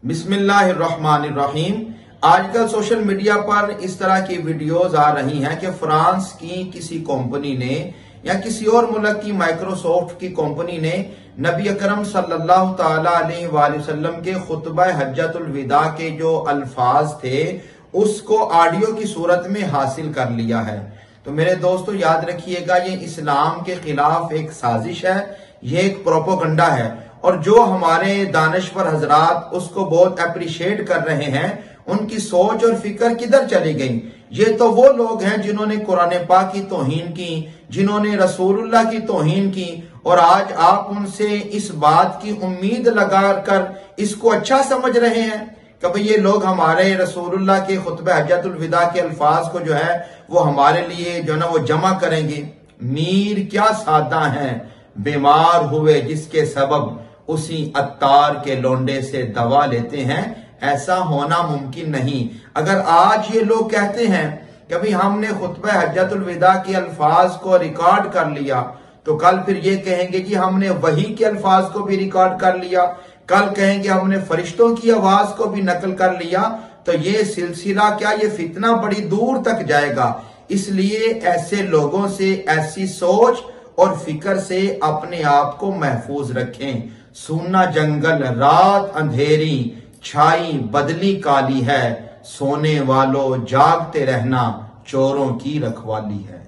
بسم اللہ الرحمن الرحیم۔ آج کل سوشل میڈیا پر اس طرح کی ویڈیوز آ رہی ہیں کہ فرانس کی کسی کمپنی نے یا کسی اور ملک کی مائکروسافٹ کی کمپنی نے نبی اکرم صلی اللہ تعالی علیہ وآلہ وسلم کے خطبہ حجۃ الوداع کے جو الفاظ تھے اس کو آڈیو کی صورت میں حاصل کر لیا ہے۔ تو میرے دوستو یاد رکھیے گا، یہ اسلام کے خلاف ایک سازش ہے، یہ ایک پروپیگنڈا ہے، اور جو ہمارے دانشور حضرات اس کو بہت اپریشیٹ کر رہے ہیں، ان کی سوچ اور فکر کدھر چلی گئی؟ یہ تو وہ لوگ ہیں جنہوں نے قرآن پاک کی توہین کی، جنہوں نے رسول اللہ کی توہین کی، اور آج آپ ان سے اس بات کی امید لگا کر اس کو اچھا سمجھ رہے ہیں کہ بھئی یہ لوگ ہمارے رسول اللہ کے خطبہ حجۃ الوداع کے الفاظ کو جو ہے وہ ہمارے لیے جو ہے نا وہ جمع کریں گے۔ میر کیا سادہ ہیں، بیمار ہوئے جس کے سبب اسی عطار کے لونڈے سے دوا لیتے ہیں، ایسا ہونا ممکن نہیں۔ اگر آج یہ لوگ کہتے ہیں کہ بھی ہم نے خطبہ حجۃ الوداع کے الفاظ کو ریکارڈ کر لیا، تو کل پھر یہ کہیں گے کہ ہم نے وحی کے الفاظ کو بھی ریکارڈ کر لیا، کل کہیں گے ہم نے فرشتوں کی آواز کو بھی نقل کر لیا، تو یہ سلسلہ کیا، یہ فتنہ بڑی دور تک جائے گا۔ اس لیے ایسے لوگوں سے، ایسی سوچ اور فکر سے اپنے آپ کو محفوظ رکھیں۔ سونا جنگل رات اندھیری، چھائی بدلی کالی ہے، سونے والوں جاگتے رہنا چوروں کی رکھوالی ہے۔